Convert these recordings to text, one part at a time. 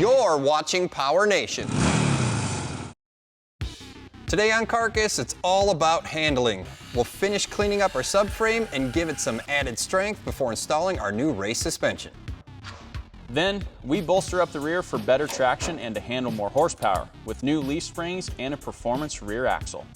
You're watching PowerNation. Today on Carcass, it's all about handling. We'll finish cleaning up our subframe and give it some added strength before installing our new race suspension. Then, we bolster up the rear for better traction and to handle more horsepower with new leaf springs and a performance rear axle.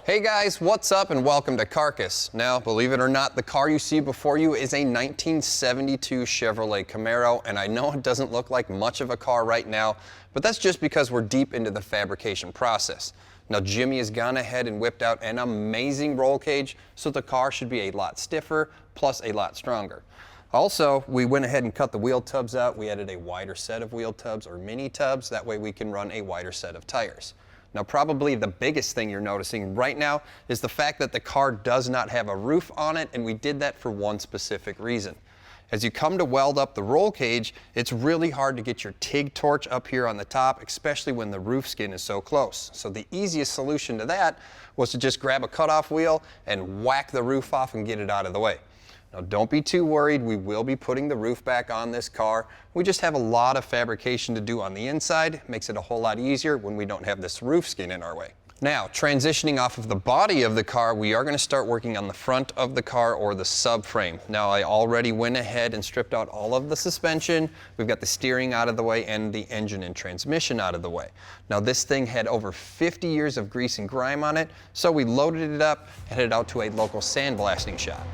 Hey guys, what's up and welcome to Carcass. Now, believe it or not, the car you see before you is a 1972 Chevrolet Camaro, and I know it doesn't look like much of a car right now, but that's just because we're deep into the fabrication process. Now, Jimmy has gone ahead and whipped out an amazing roll cage, so the car should be a lot stiffer, plus a lot stronger. Also, we went ahead and cut the wheel tubs out. We added a wider set of wheel tubs or mini tubs, that way we can run a wider set of tires. Now, probably the biggest thing you're noticing right now is the fact that the car does not have a roof on it, and we did that for one specific reason. As you come to weld up the roll cage, it's really hard to get your TIG torch up here on the top, especially when the roof skin is so close. So the easiest solution to that was to just grab a cutoff wheel and whack the roof off and get it out of the way. Now, don't be too worried. We will be putting the roof back on this car. We just have a lot of fabrication to do on the inside. Makes it a whole lot easier when we don't have this roof skin in our way. Now, transitioning off of the body of the car, we are going to start working on the front of the car, or the subframe. Now, I already went ahead and stripped out all of the suspension. We've got the steering out of the way and the engine and transmission out of the way. Now, this thing had over 50 years of grease and grime on it, so we loaded it up and headed out to a local sandblasting shop.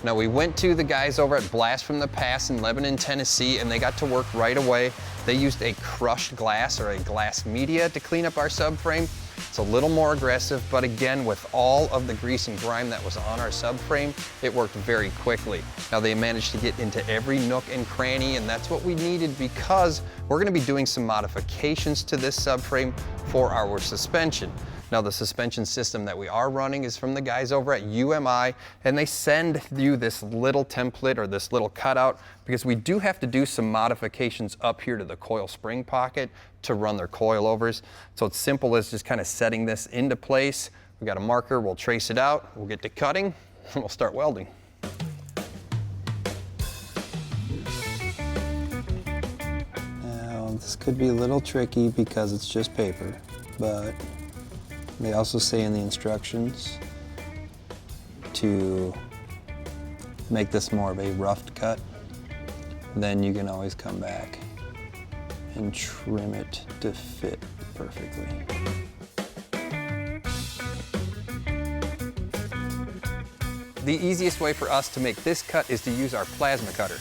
Now, we went to the guys over at Blast from the Past in Lebanon, Tennessee, and they got to work right away. They used a crushed glass or a glass media to clean up our subframe. It's a little more aggressive, but again, with all of the grease and grime that was on our subframe, it worked very quickly. Now, they managed to get into every nook and cranny, and that's what we needed because we're going to be doing some modifications to this subframe for our suspension. Now, the suspension system that we are running is from the guys over at UMI, and they send you this little template or this little cutout because we do have to do some modifications up here to the coil spring pocket to run their coilovers. So it's simple as just kind of setting this into place. We got a marker, we'll trace it out, we'll get to cutting, and we'll start welding. Now, this could be a little tricky because it's just paper, but they also say in the instructions to make this more of a roughed cut. Then you can always come back and trim it to fit perfectly. The easiest way for us to make this cut is to use our plasma cutter.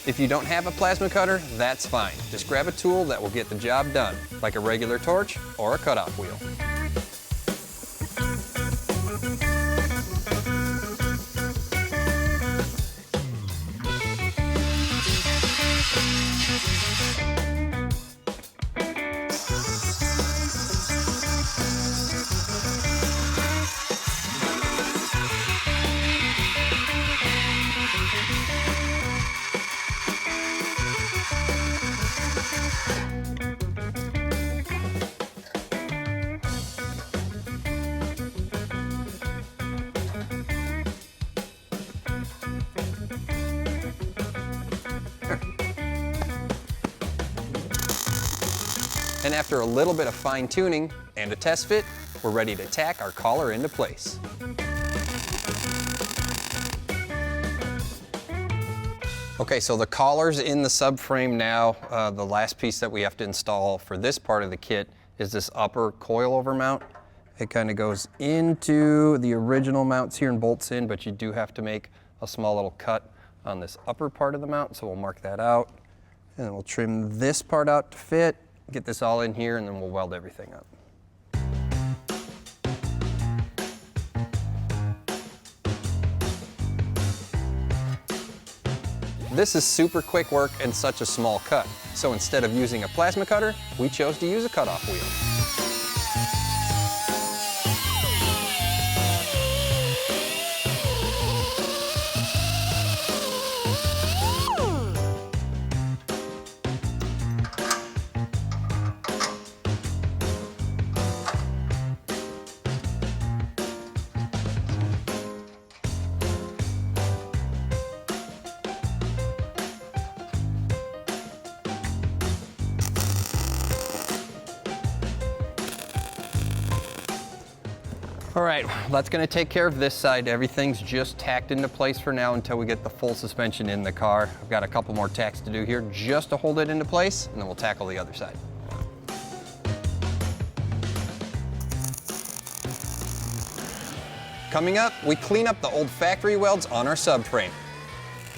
If you don't have a plasma cutter, that's fine. Just grab a tool that will get the job done, like a regular torch or a cutoff wheel. And after a little bit of fine tuning and a test fit, we're ready to tack our collar into place. Okay, so the collar's in the subframe now. The last piece that we have to install for this part of the kit is this upper coilover mount. It kind of goes into the original mounts here and bolts in, but you do have to make a small little cut on this upper part of the mount, so we'll mark that out. And then we'll trim this part out to fit, get this all in here, and then we'll weld everything up. This is super quick work and such a small cut. So instead of using a plasma cutter, we chose to use a cutoff wheel. All right, that's gonna take care of this side. Everything's just tacked into place for now until we get the full suspension in the car. I've got a couple more tacks to do here just to hold it into place, and then we'll tackle the other side. Coming up, we clean up the old factory welds on our subframe,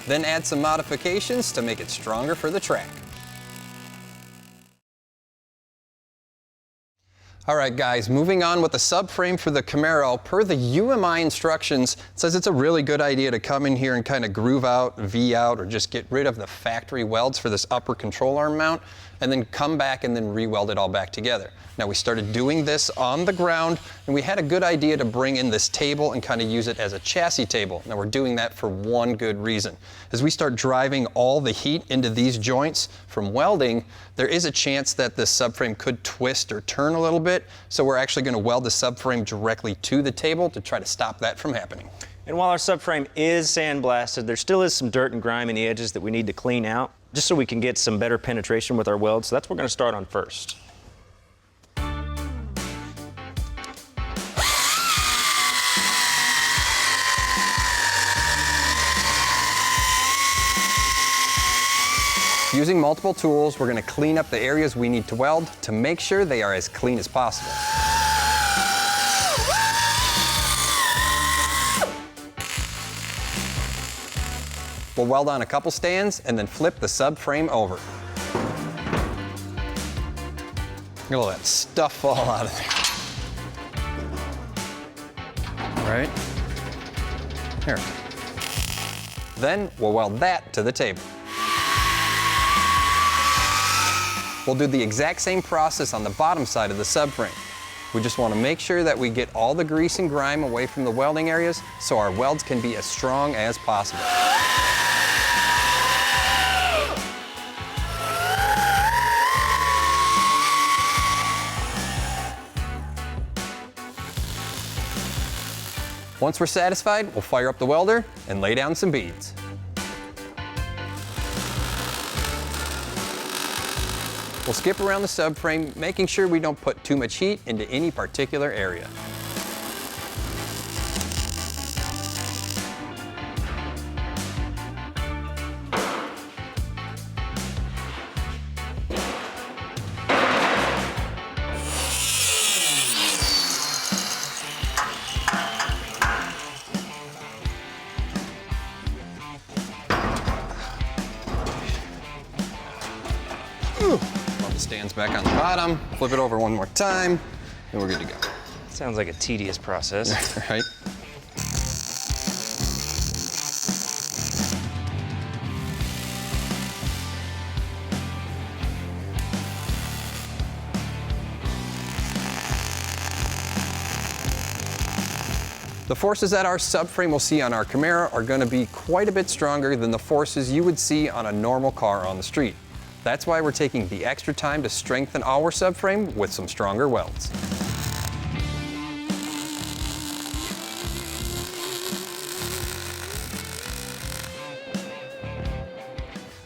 then add some modifications to make it stronger for the track. All right, guys, moving on with the subframe for the Camaro. Per the UMI instructions, it says it's a really good idea to come in here and kind of groove out, V out, or just get rid of the factory welds for this upper control arm mount, and then come back and then re-weld it all back together. Now, we started doing this on the ground, and we had a good idea to bring in this table and kind of use it as a chassis table. Now, we're doing that for one good reason. As we start driving all the heat into these joints from welding, there is a chance that this subframe could twist or turn a little bit, so we're actually going to weld the subframe directly to the table to try to stop that from happening. And while our subframe is sandblasted, there still is some dirt and grime in the edges that we need to clean out, just so we can get some better penetration with our welds. So that's what we're going to start on first. Using multiple tools, we're going to clean up the areas we need to weld to make sure they are as clean as possible. We'll weld on a couple stands and then flip the subframe over. Look at all that stuff fall out of there. All right. Here. Then we'll weld that to the table. We'll do the exact same process on the bottom side of the subframe. We just want to make sure that we get all the grease and grime away from the welding areas so our welds can be as strong as possible. Once we're satisfied, we'll fire up the welder and lay down some beads. We'll skip around the subframe, making sure we don't put too much heat into any particular area. Stands back on the bottom, flip it over one more time, and we're good to go. Sounds like a tedious process. Right? The forces that our subframe will see on our Camaro are going to be quite a bit stronger than the forces you would see on a normal car on the street. That's why we're taking the extra time to strengthen our subframe with some stronger welds.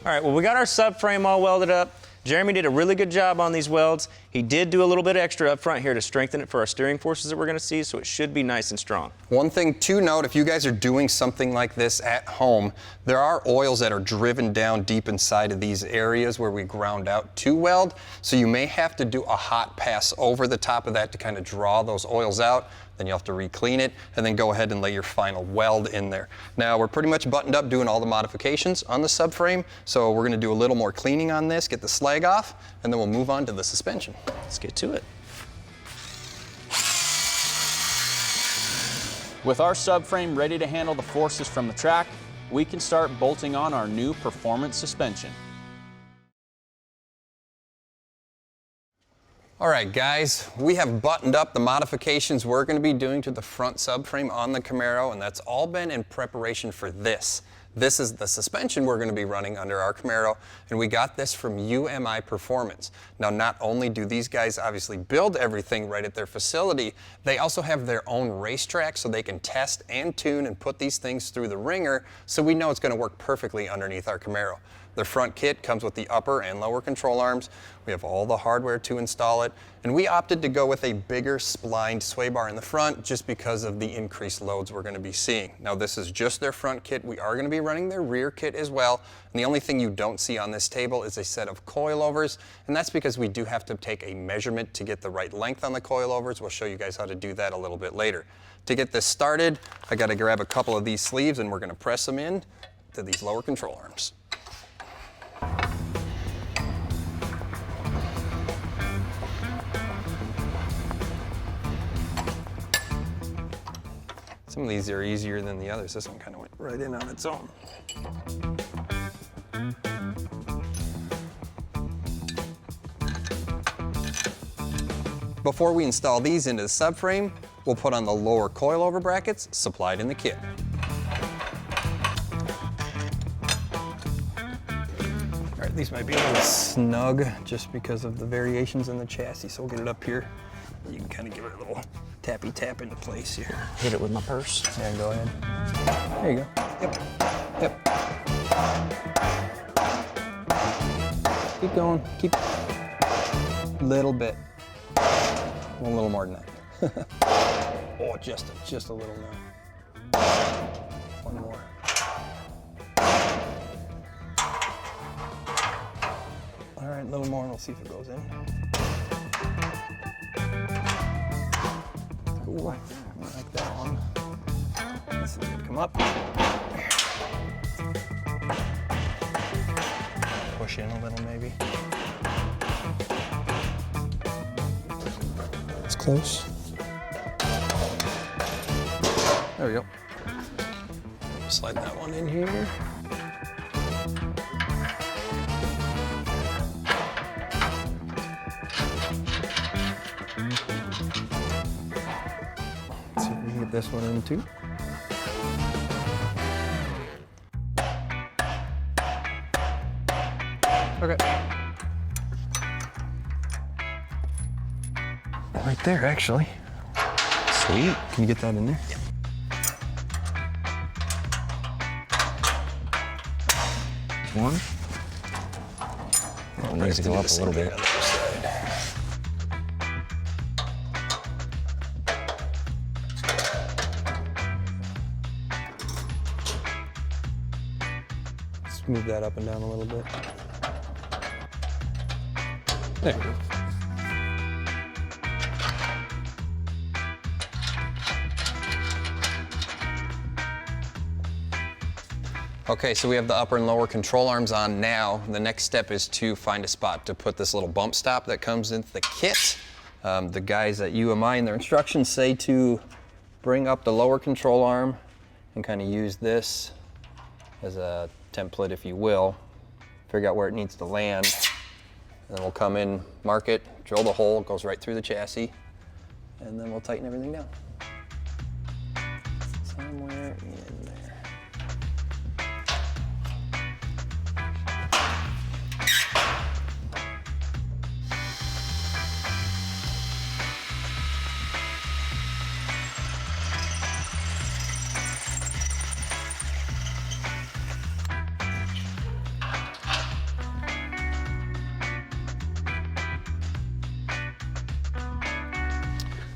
All right, well, we got our subframe all welded up. Jeremy did a really good job on these welds. He did do a little bit extra up front here to strengthen it for our steering forces that we're going to see, so it should be nice and strong. One thing to note, if you guys are doing something like this at home, there are oils that are driven down deep inside of these areas where we ground out to weld, so you may have to do a hot pass over the top of that to kind of draw those oils out. Then you'll have to re-clean it and then go ahead and lay your final weld in there. Now we're pretty much buttoned up doing all the modifications on the subframe, so we're going to do a little more cleaning on this, get the slag off, and then we'll move on to the suspension. Let's get to it. With our subframe ready to handle the forces from the track, we can start bolting on our new performance suspension. All right, guys, we have buttoned up the modifications we're going to be doing to the front subframe on the Camaro, and that's all been in preparation for this. This is the suspension we're going to be running under our Camaro, and we got this from UMI Performance. Now, not only do these guys obviously build everything right at their facility, they also have their own racetrack so they can test and tune and put these things through the ringer so we know it's going to work perfectly underneath our Camaro. The front kit comes with the upper and lower control arms. We have all the hardware to install it, and we opted to go with a bigger splined sway bar in the front just because of the increased loads we're going to be seeing. Now this is just their front kit. We are going to be running their rear kit as well, and the only thing you don't see on this table is a set of coilovers, and that's because we do have to take a measurement to get the right length on the coilovers. We'll show you guys how to do that a little bit later. To get this started, I got to grab a couple of these sleeves and we're going to press them in to these lower control arms. Some of these are easier than the others. This one kind of went right in on its own. Before we install these into the subframe, we'll put on the lower coilover brackets supplied in the kit. All right, these might be a little snug just because of the variations in the chassis, so we'll get it up here. You can kind of give it a little tappy tap into place here. Hit it with my purse. Yeah, go ahead. There you go. Yep. Keep going. Keep. Little bit. A little more than that. Oh, just a little now. One more. All right, a little more, and we'll see if it goes in. Ooh, I like that one. Let's see if it come up. Push in a little, maybe. It's close. There we go. Slide that one in here. Let's see if we can get this one in too. Okay. Right there, actually. Sweet. Can you get that in there? Yep. One. Oh, it needs to go up a little bit. Let's move that up and down a little bit. There we go. Okay, so we have the upper and lower control arms on now. The next step is to find a spot to put this little bump stop that comes into the kit. The guys at UMI in their instructions say to bring up the lower control arm and kind of use this as a template, if you will. Figure out where it needs to land. And then we'll come in, mark it, drill the hole, it goes right through the chassis, and then we'll tighten everything down. Somewhere in there.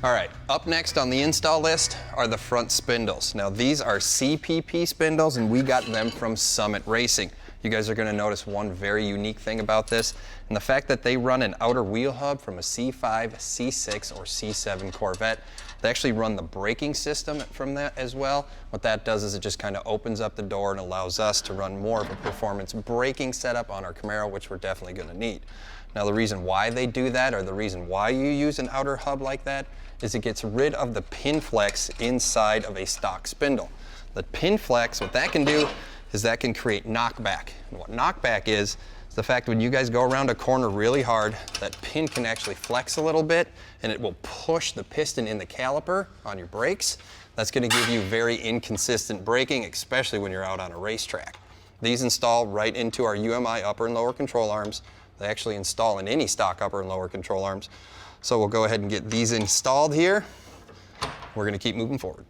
All right, up next on the install list are the front spindles. Now these are CPP spindles and we got them from Summit Racing. You guys are gonna notice one very unique thing about this, and the fact that they run an outer wheel hub from a C5, C6, or C7 Corvette. They actually run the braking system from that as well. What that does is it just kind of opens up the door and allows us to run more of a performance braking setup on our Camaro, which we're definitely gonna need. Now the reason why they do that, or the reason why you use an outer hub like that, is it gets rid of the pin flex inside of a stock spindle. The pin flex, what that can do is that can create knockback. And what knockback is the fact when you guys go around a corner really hard, that pin can actually flex a little bit and it will push the piston in the caliper on your brakes. That's gonna give you very inconsistent braking, especially when you're out on a racetrack. These install right into our UMI upper and lower control arms. They actually install in any stock upper and lower control arms. So we'll go ahead and get these installed here. We're gonna keep moving forward.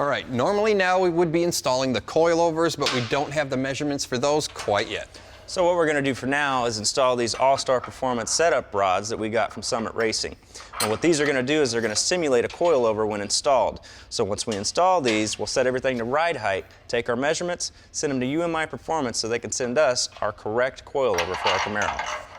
All right, normally now we would be installing the coilovers, but we don't have the measurements for those quite yet. So what we're going to do for now is install these Allstar Performance setup rods that we got from Summit Racing. And what these are going to do is they're going to simulate a coilover when installed. So once we install these, we'll set everything to ride height, take our measurements, send them to UMI Performance so they can send us our correct coilover for our Camaro.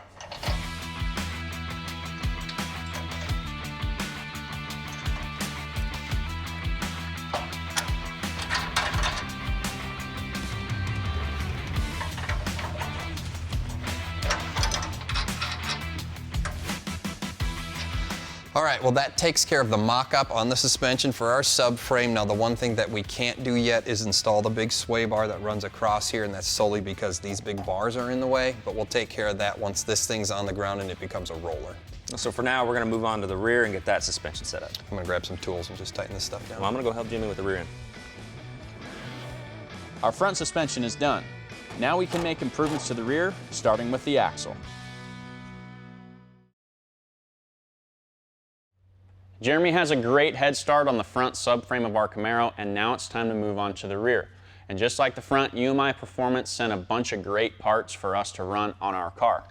All right, well that takes care of the mock-up on the suspension for our subframe. Now the one thing that we can't do yet is install the big sway bar that runs across here, and that's solely because these big bars are in the way, but we'll take care of that once this thing's on the ground and it becomes a roller. So for now, we're going to move on to the rear and get that suspension set up. I'm gonna grab some tools and just tighten this stuff down. Well, I'm going to go help Jimmy with the rear end. Our front suspension is done. Now we can make improvements to the rear, starting with the axle. Jeremy has a great head start on the front subframe of our Camaro, and now it's time to move on to the rear. And just like the front, UMI Performance sent a bunch of great parts for us to run on our car.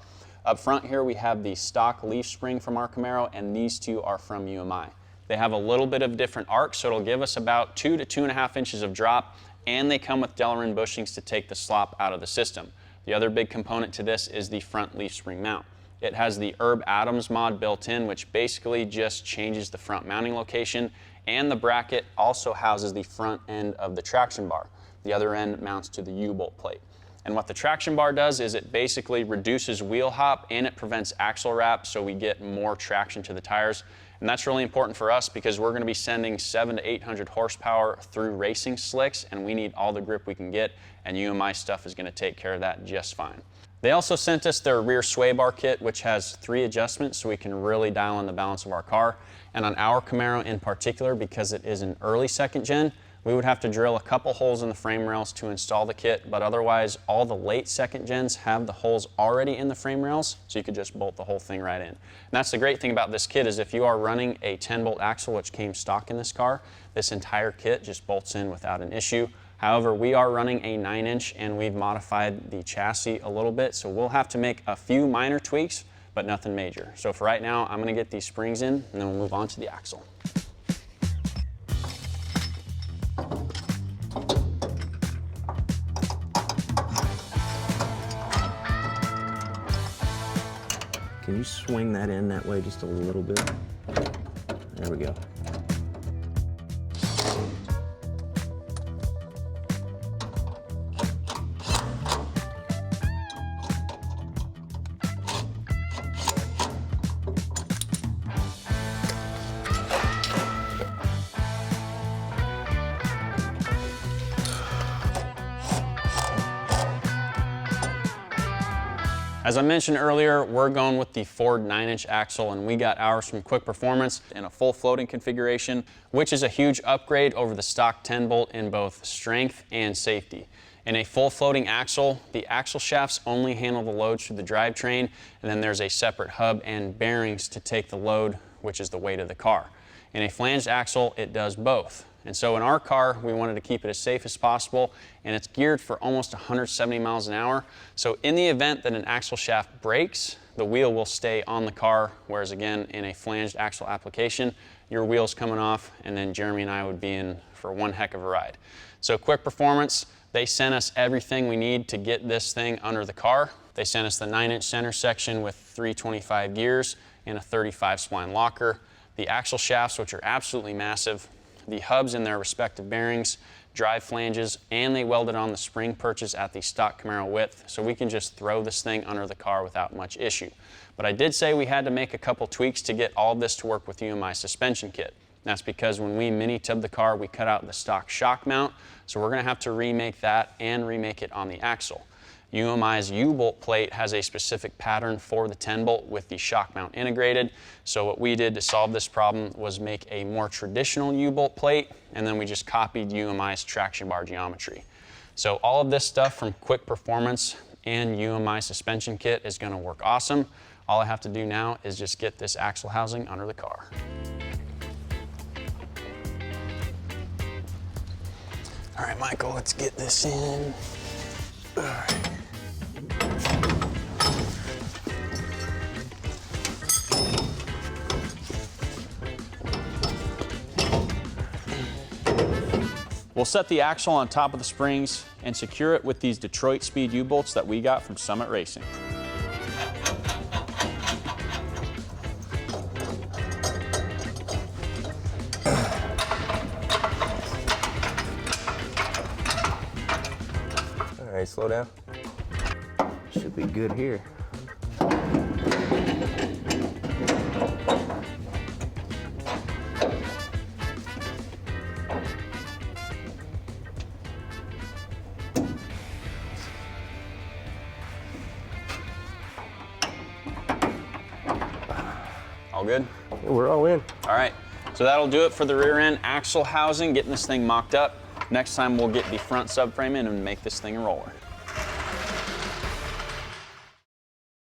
Up front here we have the stock leaf spring from our Camaro, and these two are from UMI. They have a little bit of different arc, so it'll give us about 2 to 2.5 inches of drop, and they come with Delrin bushings to take the slop out of the system. The other big component to this is the front leaf spring mount. It has the Herb Adams mod built in, which basically just changes the front mounting location, and the bracket also houses the front end of the traction bar. The other end mounts to the U-bolt plate. And what the traction bar does is it basically reduces wheel hop and it prevents axle wrap, so we get more traction to the tires. And that's really important for us because we're going to be sending 700 to 800 horsepower through racing slicks, and we need all the grip we can get, and UMI stuff is going to take care of that just fine. They also sent us their rear sway bar kit, which has 3 adjustments so we can really dial in the balance of our car. And on our Camaro in particular, because it is an early second gen, we would have to drill a couple holes in the frame rails to install the kit, but otherwise all the late second gens have the holes already in the frame rails, so you could just bolt the whole thing right in. And that's the great thing about this kit is if you are running a 10-bolt axle, which came stock in this car, this entire kit just bolts in without an issue. However, we are running a 9-inch and we've modified the chassis a little bit, so we'll have to make a few minor tweaks, but nothing major. So for right now, I'm gonna get these springs in and then we'll move on to the axle. Can you swing that in that way just a little bit? There we go. As I mentioned earlier, we're going with the Ford 9-inch axle, and we got ours from Quick Performance in a full floating configuration, which is a huge upgrade over the stock 10-bolt in both strength and safety. In a full floating axle, the axle shafts only handle the loads through the drivetrain, and then there's a separate hub and bearings to take the load, which is the weight of the car. In a flanged axle, it does both. And so in our car, we wanted to keep it as safe as possible, and it's geared for almost 170 miles an hour. So in the event that an axle shaft breaks, the wheel will stay on the car, whereas again, in a flanged axle application, your wheel's coming off, and then Jeremy and I would be in for one heck of a ride. So Quick Performance, they sent us everything we need to get this thing under the car. They sent us the 9-inch center section with 325 gears and a 35 spline locker, the axle shafts, which are absolutely massive, the hubs in their respective bearings, drive flanges, and they welded on the spring perches at the stock Camaro width, so we can just throw this thing under the car without much issue. But I did say we had to make a couple tweaks to get all this to work with UMI suspension kit. That's because when we mini tubbed the car, we cut out the stock shock mount, so we're gonna have to remake that and remake it on the axle. UMI's U-bolt plate has a specific pattern for the 10-bolt with the shock mount integrated. So what we did to solve this problem was make a more traditional U-bolt plate, and then we just copied UMI's traction bar geometry. So all of this stuff from Quick Performance and UMI suspension kit is going to work awesome. All I have to do now is just get this axle housing under the car. All right, Michael, let's get this in. All right. We'll set the axle on top of the springs and secure it with these Detroit Speed U-bolts that we got from Summit Racing. All right, slow down. Should be good here. All good? We're all in. All right, so that'll do it for the rear end axle housing, getting this thing mocked up. Next time we'll get the front subframe in and make this thing a roller.